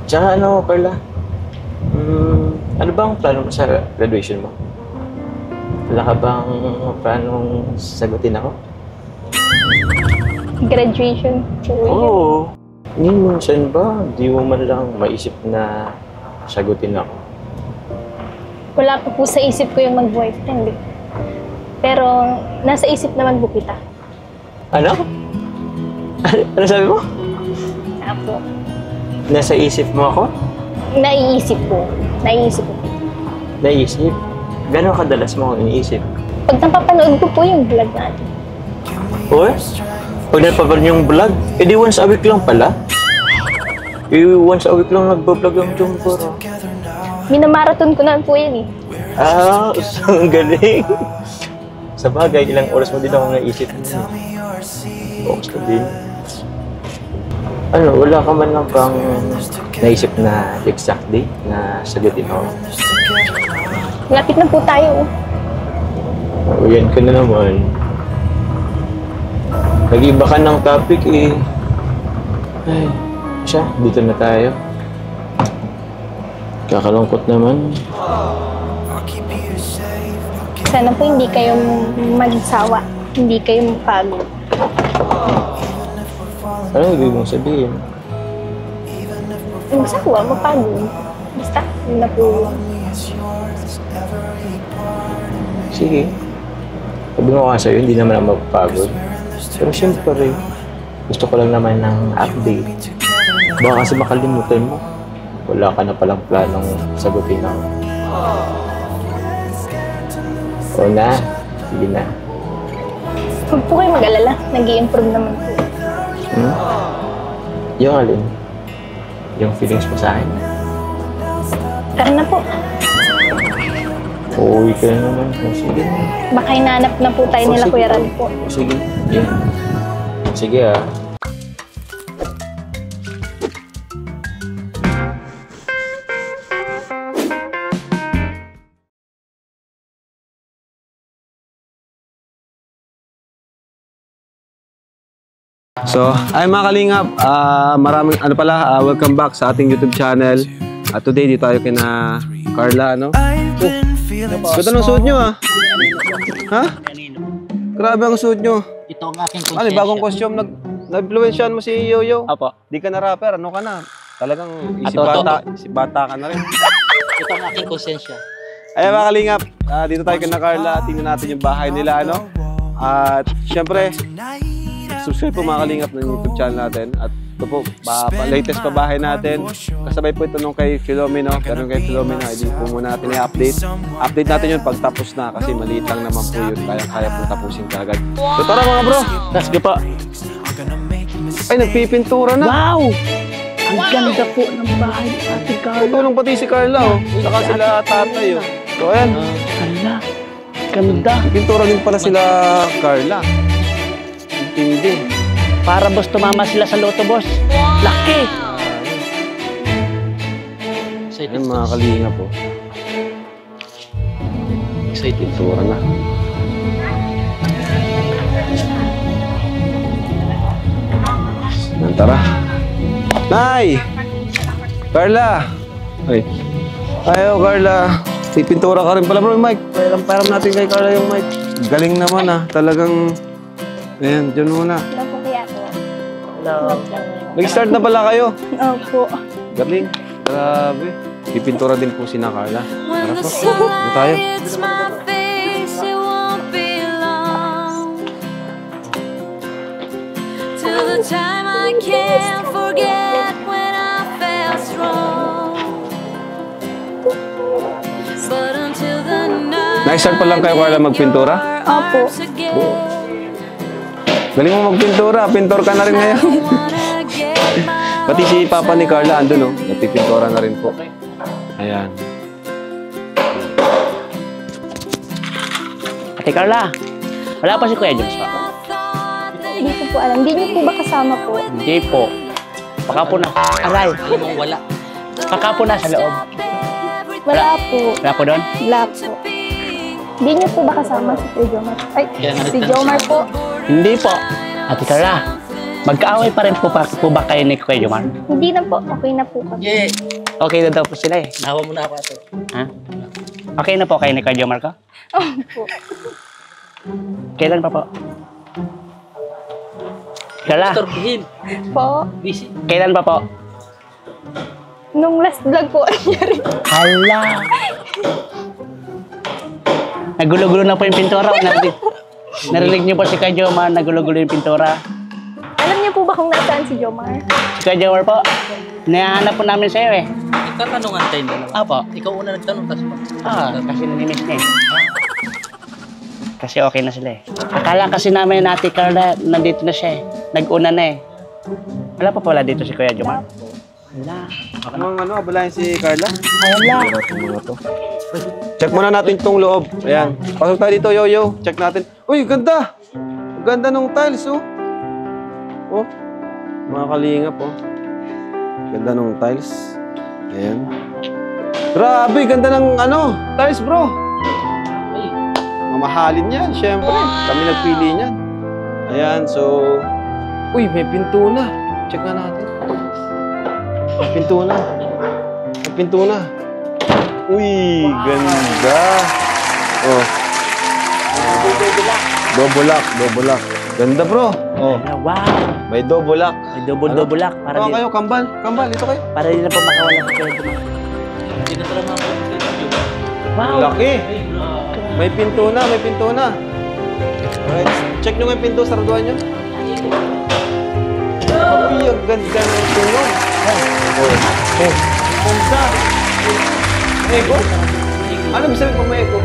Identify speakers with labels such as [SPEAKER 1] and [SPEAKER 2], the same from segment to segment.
[SPEAKER 1] Tsaka ano, Carla? Ano ba ang plano mo sa graduation mo? Wala ka bang planong sagutin ako?
[SPEAKER 2] Graduation po.
[SPEAKER 1] Oo. Minsan ba, di mo man lang maisip na sagutin ako?
[SPEAKER 2] Wala pa po sa isip ko yung mag-boyfriend eh. Pero nasa isip naman po kita.
[SPEAKER 1] Ano? Ano sabi mo?
[SPEAKER 2] Apo.
[SPEAKER 1] Nasa isip mo ako?
[SPEAKER 2] Naiisip po. Naiisip po.
[SPEAKER 1] Naisip? Gano'ng kadalas mo ako iniisip?
[SPEAKER 2] Pag napapanood ko po yung vlog natin.
[SPEAKER 1] Uy? Pag napapanood yung vlog, edi once a week lang pala? Once a week lang nagbablog ang Jumper.
[SPEAKER 2] Minamarathon ko na po yan eh.
[SPEAKER 1] Ah, ang galing. Sa bagay, ilang oras mo din ako naisip. Oras ka din. Ano, wala ka man lang bang naisip na exact date na sagutin ako?
[SPEAKER 2] Lapit na po tayo.
[SPEAKER 1] O, yan ka na naman. Nag-iba ka ng topic eh. Ay, siya, dito na tayo. Kakalungkot naman.
[SPEAKER 2] Sana po hindi kayo magsawa. Hindi kayo mapagod.
[SPEAKER 1] Ano ibig mong sabihin?
[SPEAKER 2] Magsawa, mapagod. Basta, yun na po.
[SPEAKER 1] Sige. Sabi mo nga sa'yo, hindi naman ako mapapagod. Pero siyempre, gusto ko lang naman ng update. Baka kasi makalimutan mo. Wala ka na palang planong sagutin ako. O na, sige na.
[SPEAKER 2] Huwag po kayo mag-alala. Nag-i-improve naman po.
[SPEAKER 1] Yung alin? Yung feelings mo sa akin?
[SPEAKER 2] Tara na po.
[SPEAKER 1] Uuwi ka na naman. O, sige na.
[SPEAKER 2] Baka hinahanap na po tayo nila Kuya Ran po.
[SPEAKER 1] O, sige. Yeah. Sige ah.
[SPEAKER 3] So, ay mga kalingap, maraming welcome back sa ating YouTube channel. Today dito tayo kina Carla, ano? Ganda ng suit nyo ah. Ha? Grabe ang suit nyo.
[SPEAKER 4] Ito ang aking konsensya.
[SPEAKER 3] Ano, bagong costume, nag-influensyan mo si Yoyo.
[SPEAKER 4] Apo.
[SPEAKER 3] Di ka na rapper, ano ka na? Talagang isip bata ka na rin.
[SPEAKER 4] Ito ang aking konsensya.
[SPEAKER 3] Ay mga kalingap, dito tayo kina Carla. Tingnan natin yung bahay nila, ano? At syempre, subscribe po mga kalingap ng YouTube channel natin. At ito po, latest pa bahay natin. Kasabay po ito nung kay Filomeno. Pero kay Filomeno, hindi po muna natin i-update. Update natin yun pag tapos na kasi maliit lang naman po yun. Kaya po tapusin kagad. So tara mga bro!
[SPEAKER 4] Let's go po.
[SPEAKER 3] Ay, nagpipintura na!
[SPEAKER 4] Wow! Ang ganda po ng bahay ni Ate Carla.
[SPEAKER 3] Tulong pati si Carla, oh. Saka sila tatay, oh. So ayan.
[SPEAKER 4] Carla, ganda.
[SPEAKER 3] Pintura din pala sila Carla. Hindi.
[SPEAKER 4] Para boss, tumama sila sa loto, boss. Laki! Excited
[SPEAKER 3] Ayun mga kalinga po.
[SPEAKER 4] Excited.
[SPEAKER 3] Pintura na. Tara. Nay! Carla! Ay. Ayaw, Carla. Pipintura ka rin pala, bro. Mike, param natin kay Carla yung mic. Galing naman, ah. Talagang... Ayan, dyan muna.
[SPEAKER 2] Hello po Kuya po.
[SPEAKER 4] Hello.
[SPEAKER 3] Nag-start na pala kayo.
[SPEAKER 2] Opo.
[SPEAKER 3] Galing. Grabe. Pipintura din po si na Carla. Tara po. Dito tayo.
[SPEAKER 5] Time I can't forget when I felt strong. But until the night
[SPEAKER 3] Nag-start pa lang kayo, Carla, magpintura?
[SPEAKER 2] Opo.
[SPEAKER 3] Galing mo magpintura. Pintor ka na rin ngayon. Pati si Papa ni Carla, andun, no? Nagpipintura na rin po. Ayan.
[SPEAKER 4] Ate Carla, wala pa si Kuya Jones pa.
[SPEAKER 2] Hindi ko po alam. Hindi niyo po ba kasama po?
[SPEAKER 4] Hindi po. Baka po na. Aray. Wala. Baka po na sa loob.
[SPEAKER 2] Wala po.
[SPEAKER 4] Wala po doon?
[SPEAKER 2] Wala po. Hindi niyo po ba kasama si Kuya Jomar? Ay, si Jomar po.
[SPEAKER 4] Hindi po. Ate Carla, Magkaaway pa rin po ba kayo ni Kuya Jomar?
[SPEAKER 2] Hindi na po. Okay na po kami.
[SPEAKER 6] Yeah.
[SPEAKER 4] Okay na daw po sila eh.
[SPEAKER 6] Nahawa mo na ako ito.
[SPEAKER 4] Ha? Okay na po kayo ni Kuya Jomar ko?
[SPEAKER 2] Opo.
[SPEAKER 4] Kailan pa po? Carla,
[SPEAKER 6] Storbihin.
[SPEAKER 2] Po.
[SPEAKER 6] Busy.
[SPEAKER 4] kailan pa po?
[SPEAKER 2] Nung last vlog po, niya rin.
[SPEAKER 4] Hala! Nagulo-gulo na po yung pintura. Narinig niyo po si Kuya Jomar, nagulo-gulo yung pintura.
[SPEAKER 2] Alam niyo po ba kung nasaan si Jomar?
[SPEAKER 4] Si Kuya Jomar po, nahanap po namin sa'yo eh.
[SPEAKER 6] Tatanungan tayo dalawa.
[SPEAKER 4] Apo.
[SPEAKER 6] Ikaw una nagtanong, tapos pa.
[SPEAKER 4] Kasi nanimiss niya eh. Kasi okay na sila eh. Akala kasi namin Ate Carla, nandito na siya eh. Nag-una na eh. Wala pa pala dito si Kuya Jomar. Wala.
[SPEAKER 3] Anong abalayan si Carla?
[SPEAKER 4] Wala.
[SPEAKER 3] Check muna natin itong loob. Ayan. Pasok tayo dito, Yoyo. Check natin. Uy, ganda! Ang ganda ng tiles, oh. Oh, mga kalingap, oh. Ganda ng tiles. Ayan. Grabe, ganda ng tiles, bro. Mamahalin yan, syempre. Kami nagpili niyan. Ayan, so... Uy, may pinto na. Check nga natin. May pinto na. May pinto na. Uy, ganda. Oh. Double lock. Ganda, bro. Oh,
[SPEAKER 4] Wow.
[SPEAKER 3] may double lock.
[SPEAKER 4] May double lock. Para
[SPEAKER 3] Ano
[SPEAKER 4] di,
[SPEAKER 3] kayo, kambal? Kambal, dito kayo.
[SPEAKER 4] para di na po makawala si Kuya Jomar.
[SPEAKER 6] Hindi na talaga ako.
[SPEAKER 4] Wow.
[SPEAKER 3] Laki. May pinto na. Alright, check nyo nga yung pinto, saraduhan nyo. Uy, ang ganda ng tunog. Oh. Ganda. Ego? Ano bisa sabihin pag may ego?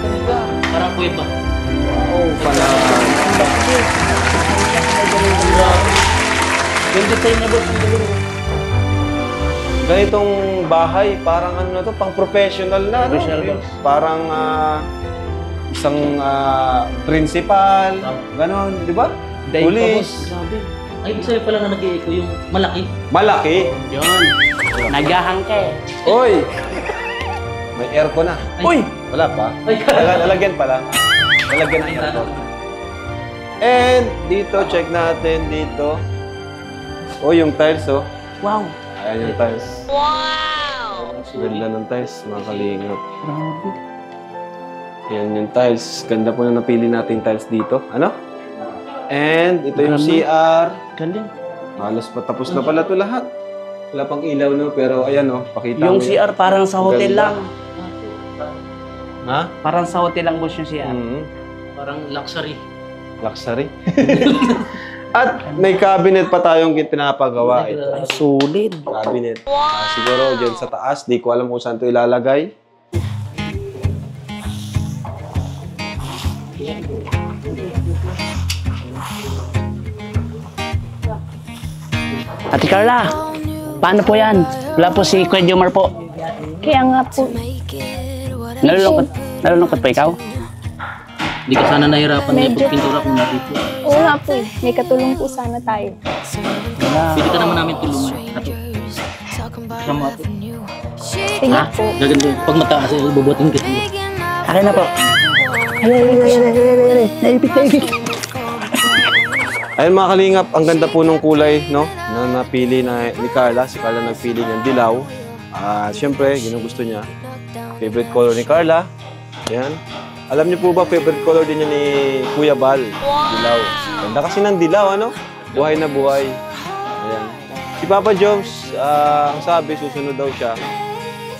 [SPEAKER 3] Ganda.
[SPEAKER 6] Parang kuweba.
[SPEAKER 3] Oh, pala.
[SPEAKER 6] Ganda tayo na boss.
[SPEAKER 3] Ganitong bahay, parang pang professional na.
[SPEAKER 4] Professional.
[SPEAKER 3] Parang isang principal, ganon, di ba?
[SPEAKER 4] Dahil
[SPEAKER 3] Police.
[SPEAKER 6] Grabe. Ay, ibig sabihin pala na nag-i-echo yung malaki.
[SPEAKER 3] Malaki.
[SPEAKER 4] Yun. Nagahang ka eh.
[SPEAKER 3] Oy! May aircon na.
[SPEAKER 6] Uy!
[SPEAKER 3] Wala pa.
[SPEAKER 6] Ay,
[SPEAKER 3] Lalagyan pala. Lalagyan ng aircon. And dito, check natin dito. Oh, yung tiles, oh.
[SPEAKER 4] Wow.
[SPEAKER 3] Ayan yung tiles. Wow! Ganda ng tiles, mga kalingap.
[SPEAKER 4] Grabe.
[SPEAKER 3] Ayan yung tiles. Ganda po na napili natin tiles dito. Ano? And ito yung
[SPEAKER 4] Ganda.
[SPEAKER 3] CR.
[SPEAKER 4] Galing.
[SPEAKER 3] Halos patapos na pala ito lahat. Wala pang ilaw, no? Pero ayan, oh. Pakita
[SPEAKER 4] Yung
[SPEAKER 3] mo.
[SPEAKER 4] CR parang sa hotel
[SPEAKER 3] Ganda.
[SPEAKER 4] lang.
[SPEAKER 3] Ha?
[SPEAKER 4] Parang sa hotel lang boss yung CR.
[SPEAKER 6] parang luxury.
[SPEAKER 3] Luxury. At may cabinet pa tayong pinapagawa. Ito.
[SPEAKER 4] Sulit.
[SPEAKER 3] Cabinet. Siguro dyan sa taas. Di ko alam kung saan ito ilalagay.
[SPEAKER 4] Ate Carla, paano po yan? Wala po si Kuya Jomar po.
[SPEAKER 2] Kaya nga po,
[SPEAKER 4] Nalulungkot po ikaw?
[SPEAKER 6] Hindi ka sana nahirapan na
[SPEAKER 2] Medyo.
[SPEAKER 6] pagpintura kung narito.
[SPEAKER 2] oo nga po eh. May katulong po sana tayo.
[SPEAKER 4] Wala.
[SPEAKER 6] Pwede ka naman namin tulungan. Ato. Sama ako.
[SPEAKER 2] Sige po.
[SPEAKER 6] Gaganda. Pag mataas, ibubutin kita.
[SPEAKER 4] Akin na po.
[SPEAKER 3] Ayun mga kalingap, ang ganda po ng kulay, no? Na napili ni Carla. Si Carla nagpili ng dilaw. Siyempre, yun ang gusto niya. Favorite color ni Carla. Yan. Alam niyo po ba, favorite color din niya ni Kuya Bal? Dilaw. Ganda kasi ng dilaw, ano? Buhay na buhay. Ayan. Si Papa Joms, ang sabi, susunod daw siya.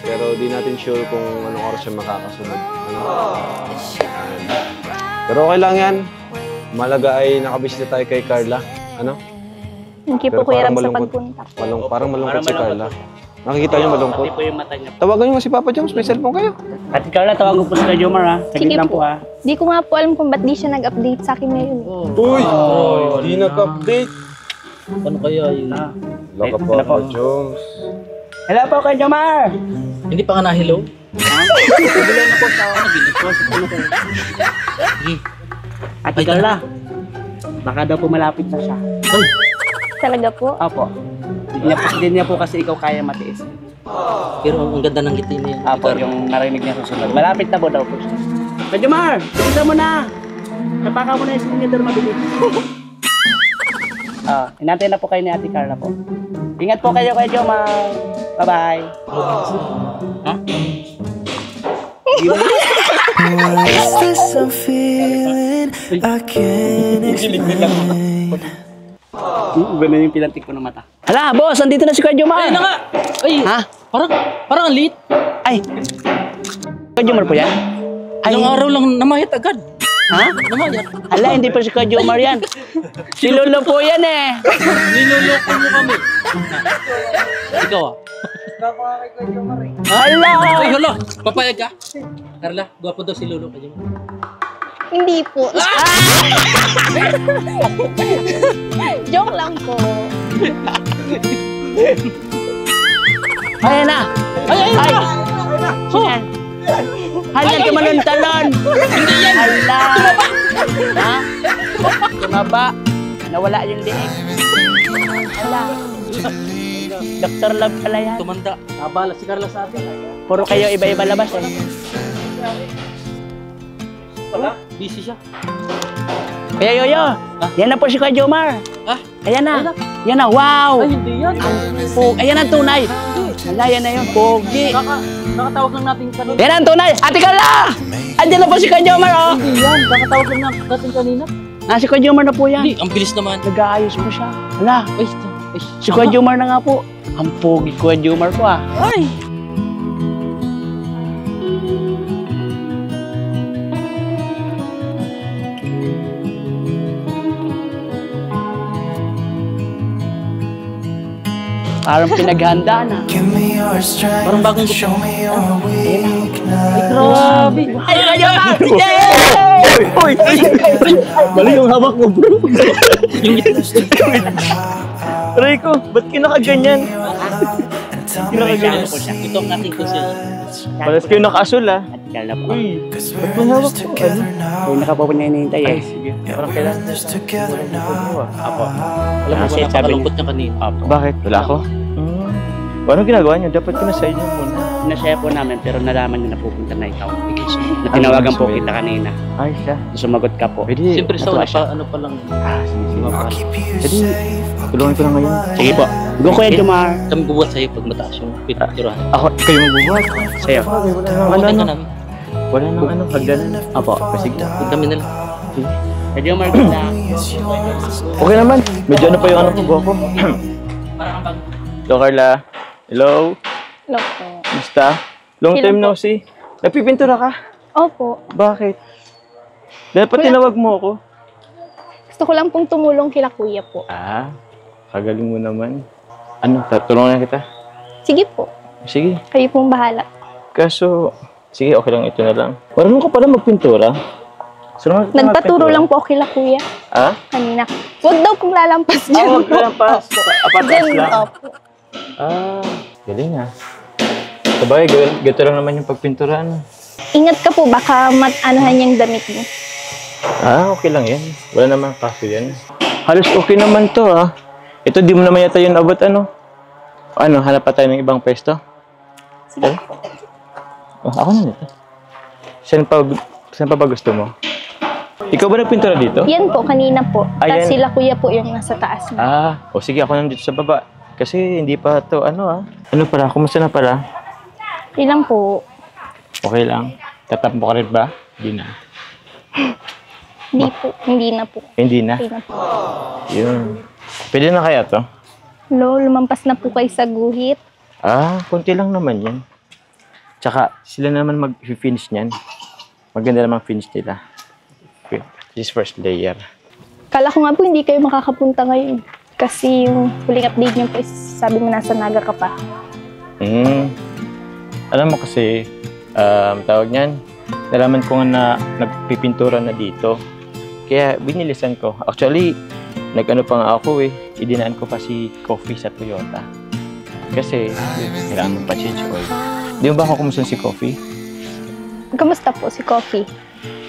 [SPEAKER 3] Pero di natin sure kung anong oras siya makakasunod. Ano? Ayan. Pero okay lang yan. Malaga ay nakabisita tayo kay Carla. Ano?
[SPEAKER 2] Thank you
[SPEAKER 3] Pero
[SPEAKER 2] po Kuya
[SPEAKER 3] parang
[SPEAKER 2] Ram sa
[SPEAKER 3] malungkot.
[SPEAKER 2] pagpunta.
[SPEAKER 3] Parang malungkot
[SPEAKER 4] Parang
[SPEAKER 3] si Carla.
[SPEAKER 4] malungkot.
[SPEAKER 3] Nakikita niyo malungkot.
[SPEAKER 4] Pati po yung mata niya.
[SPEAKER 3] Tawagan niyo nga si Papa Joms. May cellphone kayo.
[SPEAKER 4] Ate Carla, tawag ko po si Kuya Jomar ha. Saglit
[SPEAKER 2] Sige
[SPEAKER 4] lang
[SPEAKER 2] po.
[SPEAKER 4] po ha.
[SPEAKER 2] Di ko nga po alam kung ba't di siya nag-update sa akin ngayon.
[SPEAKER 3] Uy! Di nag-update.
[SPEAKER 6] Ano kaya yun?
[SPEAKER 3] Laka
[SPEAKER 4] Hello po.
[SPEAKER 3] Papa Joms.
[SPEAKER 4] Hello po Kuya Jomar!
[SPEAKER 6] Hindi pa nga na-hello?
[SPEAKER 4] Ate Carla, baka daw po malapit na siya.
[SPEAKER 6] Ay,
[SPEAKER 2] Talaga po.
[SPEAKER 4] Opo. Hindi niya po kasi ikaw kaya matiis.
[SPEAKER 6] pero ang ganda ng ngiti niya.
[SPEAKER 4] Apo, yung narinig niya susunod. Malapit na po daw po siya. Kuya Jomar, bilisan mo na! Napaka mo na yung sinigidor mabilis. Hinantay na po kayo ni Ate Carla po. Ingat po kayo, Kuya Jomar. Bye-bye. Huh?
[SPEAKER 7] Is this I'm feeling I can't explain?
[SPEAKER 4] Iba na yung pilantik ko ng mata. Hala, boss, andito na si Kuya Jomar.
[SPEAKER 8] Ay, na nga! Ay,
[SPEAKER 4] Ha?
[SPEAKER 8] parang ang liit.
[SPEAKER 4] Ay, Kuya Jomar po yan? Ay,
[SPEAKER 8] Ilang araw lang namayat agad.
[SPEAKER 4] ha?
[SPEAKER 8] Namayat.
[SPEAKER 4] Hala, hindi pa si Kuya Jomar yan. Si Lolo po yan eh.
[SPEAKER 8] Niloloko mo kami. Ikaw ah.
[SPEAKER 4] Hala!
[SPEAKER 8] Ay, hala! Papayag ka? Carla, gwapo daw si Lolo kay Jomar.
[SPEAKER 2] Hindi po. Joke lang po.
[SPEAKER 4] Ayan na! Ay! Sino yan? Hala, tumalon-talon! Hindi yan! Hala! Ha? Tumaba. Nawala yung liig. Hala. Dr. Love pala yan.
[SPEAKER 8] Tumanda. Nabala si Carla sa atin.
[SPEAKER 4] Puro kayo iba-iba labas eh.
[SPEAKER 8] Wala, busy siya.
[SPEAKER 4] Kaya Yoyo, yan na po si Kuya Jomar.
[SPEAKER 8] Ah,
[SPEAKER 4] Ayan na. Yan na, wow!
[SPEAKER 8] ay hindi yan.
[SPEAKER 4] Ayan ang tunay. Hala, yan na yun. Pogi.
[SPEAKER 8] Nakatawag lang natin kanina.
[SPEAKER 4] Yan ang tunay. Ate Carla! Andiyan na po si Kuya Jomar, oh.
[SPEAKER 8] Hindi yan, nakatawag lang natin kanina.
[SPEAKER 4] Si Kuya Jomar na po yan.
[SPEAKER 8] Hindi, ang bilis naman.
[SPEAKER 4] Nag-aayos po siya. Hala,
[SPEAKER 8] Ay,
[SPEAKER 4] si Kuya Jomar na nga po. Ang pogi Kuya Jomar po ah.
[SPEAKER 8] Ay!
[SPEAKER 4] Parang pinaghanda na.
[SPEAKER 7] Give me your strength,
[SPEAKER 8] Parang bagong
[SPEAKER 7] show me your weakness.
[SPEAKER 8] Grabe!
[SPEAKER 4] Ay, Kuya Jomar!
[SPEAKER 1] Mali yung hawak mo, bro.
[SPEAKER 8] Yung
[SPEAKER 1] Rico, ba't kinakaganyan?
[SPEAKER 8] Kinakaganyan po siya. Ito ang aking conceal.
[SPEAKER 1] Palas kayo nakasul, ah.
[SPEAKER 4] Ate Carla po.
[SPEAKER 1] Uy,
[SPEAKER 7] Cause
[SPEAKER 1] ba't
[SPEAKER 7] we're
[SPEAKER 1] may
[SPEAKER 7] in
[SPEAKER 1] hawak
[SPEAKER 7] this
[SPEAKER 1] mo?
[SPEAKER 7] together
[SPEAKER 1] Ano?
[SPEAKER 7] now.
[SPEAKER 4] Kung naka po hinihintay eh.
[SPEAKER 1] Sige,
[SPEAKER 7] Yeah,
[SPEAKER 1] parang
[SPEAKER 7] we're
[SPEAKER 1] kailangan.
[SPEAKER 7] in this together now.
[SPEAKER 4] Apo.
[SPEAKER 8] Alam mo
[SPEAKER 4] Kasi
[SPEAKER 8] ba,
[SPEAKER 4] sabi
[SPEAKER 8] napakalungkot niya kanina.
[SPEAKER 4] Apo.
[SPEAKER 1] Bakit? Wala ako? Anong ginagawa niyo? Dapat kinasay niyo muna.
[SPEAKER 4] Pinashare po namin pero nalaman niyo na pupunta na ikaw. Na tinawagan po kita kanina.
[SPEAKER 1] Ay, siya.
[SPEAKER 4] Sumagot ka po.
[SPEAKER 1] Pwede.
[SPEAKER 8] Siyempre sa
[SPEAKER 4] natuwa
[SPEAKER 8] una
[SPEAKER 4] siya.
[SPEAKER 8] pa, ano pa lang.
[SPEAKER 1] Sige.
[SPEAKER 7] I'll keep you
[SPEAKER 1] Pwede,
[SPEAKER 7] safe.
[SPEAKER 1] tulungan ko lang ngayon.
[SPEAKER 4] Sige po. Go Kuya Jomar.
[SPEAKER 8] Kami bubuhat sa'yo pag mataas yung piturahan.
[SPEAKER 1] Ako, kayo magbubuhat.
[SPEAKER 4] Sa'yo.
[SPEAKER 1] Wala
[SPEAKER 8] Ano
[SPEAKER 1] na.
[SPEAKER 8] namin?
[SPEAKER 1] Wala nang ano, hagdanan.
[SPEAKER 4] Apo.
[SPEAKER 1] Sige.
[SPEAKER 8] Huwag kami na lang.
[SPEAKER 4] Kuya Jomar, ganda.
[SPEAKER 1] Okay naman. Medyo ano pa yung ano ko, buha ko.
[SPEAKER 8] Parang ang
[SPEAKER 1] Hello, Carla. Hello.
[SPEAKER 2] Hello po.
[SPEAKER 1] Basta? Long
[SPEAKER 2] Hello
[SPEAKER 1] time
[SPEAKER 2] po.
[SPEAKER 1] no see. Nagpipintura ka?
[SPEAKER 2] Opo.
[SPEAKER 1] Bakit? Dapat
[SPEAKER 2] Kuya-
[SPEAKER 1] tinawag mo ako.
[SPEAKER 2] Gusto ko lang pong tumulong kila kuya po.
[SPEAKER 1] Ah, kagaling mo naman. Ano, tutulungan kita?
[SPEAKER 2] Sige po.
[SPEAKER 1] Sige.
[SPEAKER 2] Kayo pong bahala.
[SPEAKER 1] Kaso, sige, okay lang ito na lang. Marunong ka pala magpintura. So,
[SPEAKER 2] Nagpaturo lang po kila kuya
[SPEAKER 1] Ah?
[SPEAKER 2] kanina. Huwag daw pong lalampas dyan.
[SPEAKER 1] Huwag ka lang pa. Apatas
[SPEAKER 2] Dyan,
[SPEAKER 1] lang.
[SPEAKER 2] opo.
[SPEAKER 1] Ah, galing ah. Sabay, ganito lang naman yung pagpinturaan.
[SPEAKER 2] Ingat ka po, baka mat-anuhan yung damit mo.
[SPEAKER 1] Ah, okay lang yan. Wala naman kaso yan. Halos okay naman to ah. Ito, di mo naman yata yun abot ano. Ano, hanap pa tayo ng ibang pwesto?
[SPEAKER 2] Sige
[SPEAKER 1] Eh? Oh, ako na nito. Saan pa ba gusto mo? Ikaw ba nagpintura dito?
[SPEAKER 2] Yan po, kanina po.
[SPEAKER 1] Ayan.
[SPEAKER 2] Tapos sila kuya po yung nasa taas na.
[SPEAKER 1] Ah, o sige, ako nandito sa baba. Kasi hindi pa to ano ah. Ano pala, kumusta na pala?
[SPEAKER 2] Ilang po.
[SPEAKER 1] Okay lang. Tatampo ka rin ba? Hindi na.
[SPEAKER 2] Hindi po. Hindi na po.
[SPEAKER 1] Hindi na.
[SPEAKER 2] Hindi na po.
[SPEAKER 1] Yun. Pwede na kaya to?
[SPEAKER 2] Lo, lumampas na po kayo sa guhit.
[SPEAKER 1] Ah, konti lang naman yan. Tsaka, sila naman mag-finish niyan. Maganda naman finish nila. Okay. This first layer.
[SPEAKER 2] Kala ko nga po hindi kayo makakapunta ngayon. Kasi yung huling update niyo po is sabi mo nasa Naga ka pa.
[SPEAKER 1] Alam mo kasi, tawag niyan, nalaman ko nga na nagpipintura na dito. Kaya binilisan ko. Actually, nag-ano pa nga ako eh. Idinaan ko pa si Coffee sa Toyota. Kasi, kailangan mo pa change oil. Di mo ba ako kumusta si Coffee?
[SPEAKER 2] Kamusta po si Coffee?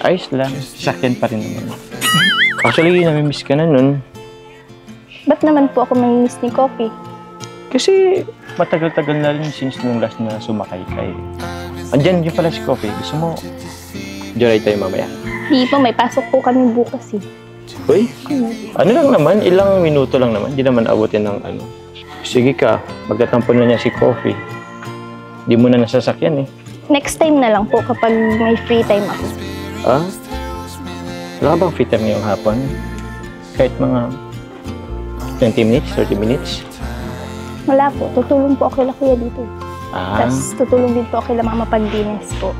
[SPEAKER 1] Ayos lang. Sakyan pa rin naman. Actually, namimiss ka na nun.
[SPEAKER 2] Ba't naman po ako mamimiss ni Coffee?
[SPEAKER 1] Kasi matagal-tagal na rin since nung last na sumakay kay. Andyan yun pala si Coffee. Gusto mo, joyride tayo mamaya.
[SPEAKER 2] Di po, may pasok po kami bukas eh.
[SPEAKER 1] Uy, ano lang naman, ilang minuto lang naman. Hindi naman abutin ng ano. Sige ka, magtatampo na niya si Coffee. Di mo na nasasakyan eh.
[SPEAKER 2] Next time na lang po kapag may free time ako.
[SPEAKER 1] Ah? Wala ka bang free time ngayong hapon? Kahit mga 20 minutes, 30 minutes?
[SPEAKER 2] Wala po, tutulong po ako kila kuya dito.
[SPEAKER 1] Ah,
[SPEAKER 2] Tapos tutulong din po ako kila mama paglinis po.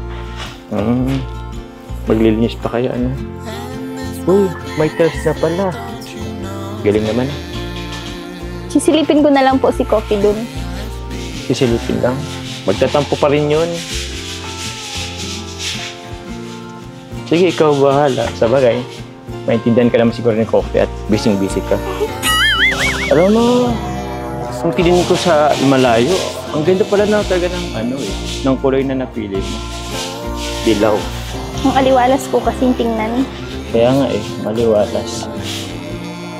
[SPEAKER 1] maglilinis pa kayo ano? Uy, may test na pala. Galing naman.
[SPEAKER 2] Sisilipin ko na lang po si Coffee dun.
[SPEAKER 1] Sisilipin lang. Magtatampo pa rin yun. Sige, ikaw bahala. Sa bagay, maintindihan ka naman siguro ni Coffee at busy-busy ka. Alam mo, kung tingin ko sa malayo, ang ganda pala na talaga ng ano eh, ng kulay na napili mo. Dilaw.
[SPEAKER 2] Ang aliwalas po kasing tingnan.
[SPEAKER 1] Kaya nga eh, maliwalas.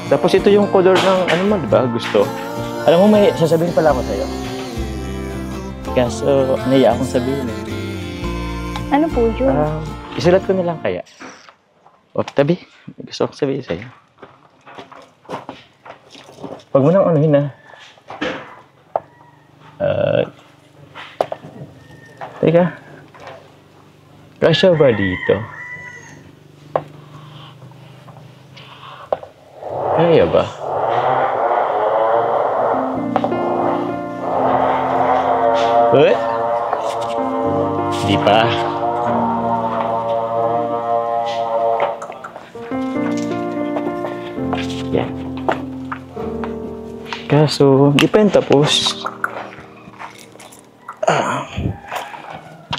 [SPEAKER 1] Tapos ito yung color ng ano mo, di ba? Gusto. Alam mo, may sasabihin pala ako sa'yo. Kaso, naiya akong sabihin eh.
[SPEAKER 2] Ano po yun?
[SPEAKER 1] Isulat ko na lang kaya. O, tabi. Gusto akong sabihin sa'yo. Huwag mo nang anuhin ha. Teka. Kasya ba dito? Kaya ba? Di pa. Yan. Kaso, di pa yung tapos.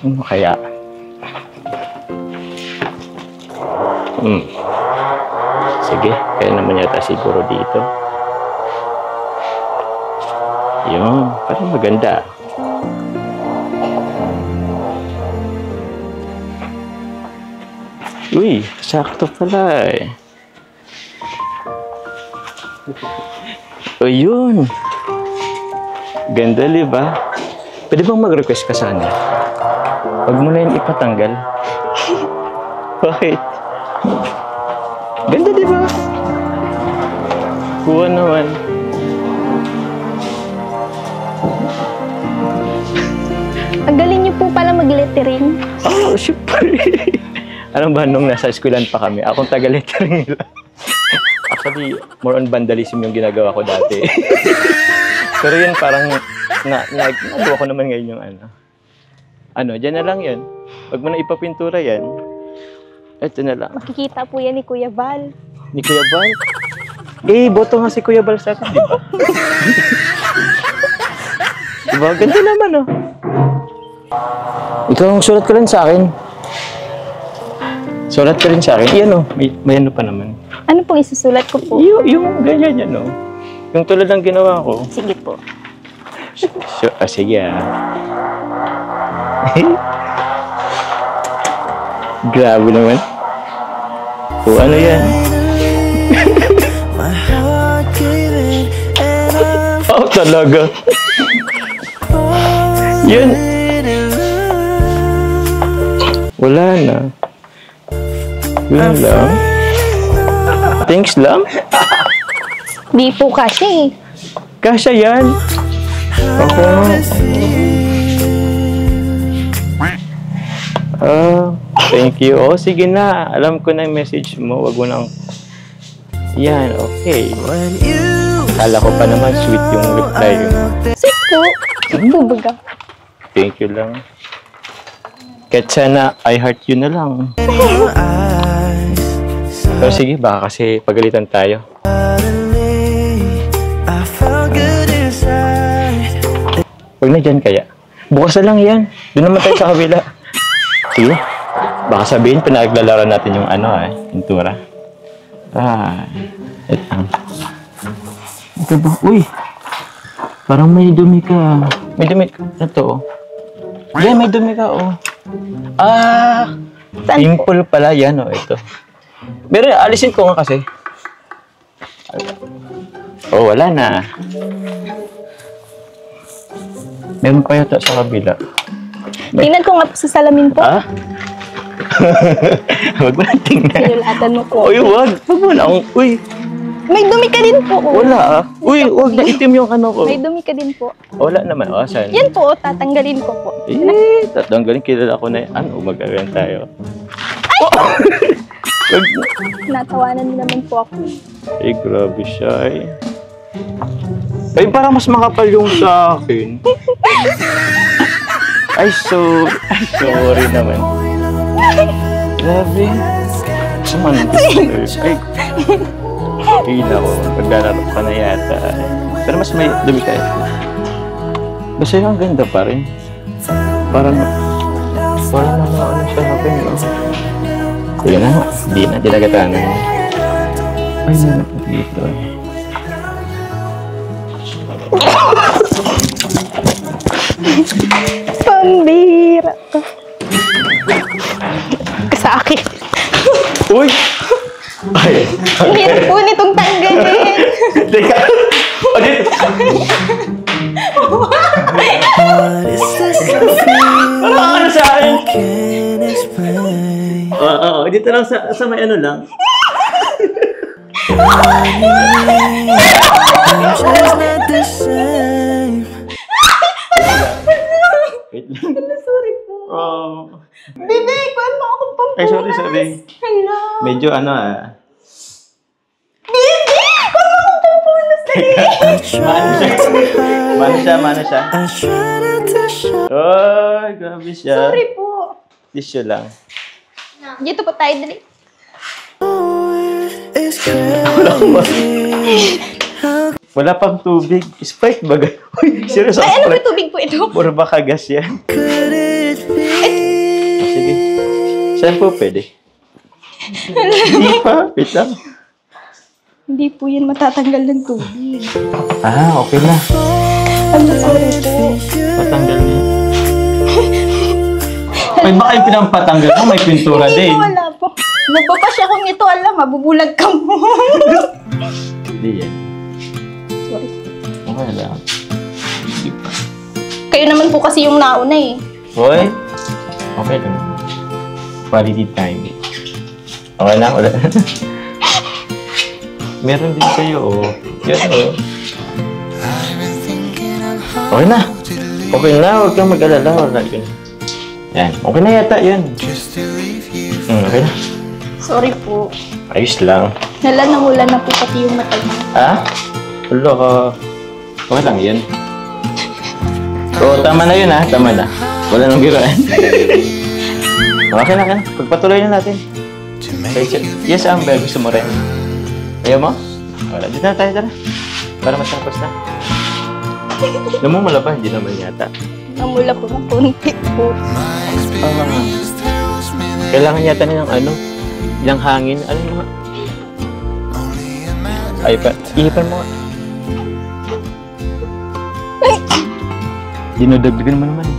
[SPEAKER 1] Ano kaya? Sige, kaya naman yata siguro dito. Yun, parang maganda. Uy, sakto pala eh. O yun. Ganda, di ba? Pwede bang mag-request ka sana? Huwag mo na yun ipatanggal. Bakit? Ganda, di ba? Kuha naman.
[SPEAKER 2] Ang galing niyo po pala mag-lettering.
[SPEAKER 1] Oh, syempre. Alam ba, nung nasa eskwelahan pa kami, akong taga-lettering nila. Actually, more on vandalism yung ginagawa ko dati. Pero yun parang, nagawa ko naman ngayon yung ano. Ano, dyan na lang yun. Huwag mo na ipapintura yan. Ito na lang.
[SPEAKER 2] Makikita po yan ni Kuya Val.
[SPEAKER 1] Ni Kuya Val? Eh, boto nga si Kuya Val sa akin, di ba? Diba? Ganda naman, oh. Ikaw ang sulat ko rin sa akin. Sulat ka rin sa akin. Iyan, oh. May ano pa naman.
[SPEAKER 2] Ano pong isusulat ko po?
[SPEAKER 1] Yung ganyan yan, oh. Yung tulad ng ginawa ko.
[SPEAKER 2] Sige po.
[SPEAKER 1] Sige, ah. Grabe naman. O, ano yan? Oh, talaga. Yan. Wala na. Yun lang. Thanks lang.
[SPEAKER 2] Di po kasi.
[SPEAKER 1] Kasya yan. Ako nga. Thank you. Oh, sige na. Alam ko na yung message mo. Wag mo nang... Yan, okay. Kala ko pa naman sweet yung reply.
[SPEAKER 2] Sweet po. Sweet po baga.
[SPEAKER 1] Thank you lang. Kahit sana I heart you na lang. Pero sige, baka kasi pagalitan tayo. Huwag na dyan kaya. Bukas na lang yan. Doon naman tayo sa kabila. Sige. Baka sabihin, pinaglalaro natin yung ano pintura. Ito ba? Uy! Parang may dumi ka. May dumi ka. Ito, oh. Yeah, may dumi ka, oh. Pimple pala yan, oh. Ito. Pero alisin ko nga kasi. Oh, wala na. Meron pa yata sa kabila.
[SPEAKER 2] Tingnan ko nga po sa salamin po.
[SPEAKER 1] Huwag mo nang tingnan.
[SPEAKER 2] Sinulatan mo po.
[SPEAKER 1] Uy, wag. Wag mo lang. Uy,
[SPEAKER 2] May dumi ka din po. Oh.
[SPEAKER 1] wala ah. Uy, wag na itim yung ano ko.
[SPEAKER 2] May dumi ka din po.
[SPEAKER 1] Wala naman. O, saan?
[SPEAKER 2] Yan po, tatanggalin ko po.
[SPEAKER 1] Tatanggalin. Kilala ko na yan. Ano, mag-aran tayo. Oh! Wag na.
[SPEAKER 2] Natawanan mo naman po ako.
[SPEAKER 1] Eh, grabe siya eh. Ay, parang mas makapal yung sa akin. Ay, sorry naman. Grabe. Sumantis. Ay, nako. Maglalaro ka na yata. Pero mas may dumi ka. Basta yung ganda pa rin. Parang ano sa akin. Sige na, hindi na. Dinagatanan. Ay, meron po dito eh.
[SPEAKER 2] Pambira ka. Sa akin.
[SPEAKER 1] Uy! Ay!
[SPEAKER 2] Ang hirap po nitong tanggalin.
[SPEAKER 1] Teka! Ulit!
[SPEAKER 7] What is this I
[SPEAKER 1] Parang ano sa akin?
[SPEAKER 7] can't explain?
[SPEAKER 1] Oo, dito lang sa may ano lang.
[SPEAKER 7] It's just not the same.
[SPEAKER 1] Wait lang.
[SPEAKER 2] Sorry po. Bebe, kuhan mo akong pampunas.
[SPEAKER 1] Ay, sorry.
[SPEAKER 2] Hello.
[SPEAKER 1] Medyo ano ah.
[SPEAKER 2] Bebe, kuhan mo akong pampunas dali.
[SPEAKER 1] Mano siya.
[SPEAKER 7] I try not to show.
[SPEAKER 1] Ay, grabe siya.
[SPEAKER 2] Sorry po.
[SPEAKER 1] Tissue lang.
[SPEAKER 2] Dito po tayo dali.
[SPEAKER 7] It's crazy.
[SPEAKER 1] Wala pang tubig. Sprite ba? Uy, seryoso.
[SPEAKER 2] Ay, ano ba tubig po ito?
[SPEAKER 1] Puro baka gas yan.
[SPEAKER 7] Could it be?
[SPEAKER 1] Sige. Saan po pwede? Hindi pa. Wait lang.
[SPEAKER 2] Hindi po yan matatanggal ng tubig.
[SPEAKER 1] Ah, okay na.
[SPEAKER 2] Ano, sorry po.
[SPEAKER 1] Patanggal niya. Ay, baka yung pinampatanggal mo, may pintura
[SPEAKER 2] Hindi
[SPEAKER 1] din.
[SPEAKER 2] po, wala po. Magpapa siya kung ito, alam, mabubulag ka mo.
[SPEAKER 1] Hindi yan.
[SPEAKER 2] Sorry.
[SPEAKER 1] Okay lang.
[SPEAKER 2] Kayo naman po kasi yung nauna eh.
[SPEAKER 1] Hoy. Okay lang. Quality time. Okay lang, wala. Meron din sa'yo, oh. Yan, oh. Okay na. Okay na, huwag kang mag-alala. Wala yun. Yan, okay na yata yun. Okay na.
[SPEAKER 2] Sorry po.
[SPEAKER 1] Ayos lang.
[SPEAKER 2] Nala na po pati yung mata niya.
[SPEAKER 1] Ha? Wala ka. Okay lang yun. Oo, tama na yun ha. Tama na. Wala nang giraan. Okay na. Pagpatuloy na natin. Yes, Amber. Gusto mo rin? Ayaw mo? Wala. Dito na tayo, tara. Para matapos na. Namumula pa? Hindi naman yata.
[SPEAKER 2] Namula po ng konti po.
[SPEAKER 1] Kailangan yata nilang ano? Ilang hangin. Ano nga? Ay pa. Ihipan mo. Dinodagdagan mo naman eh.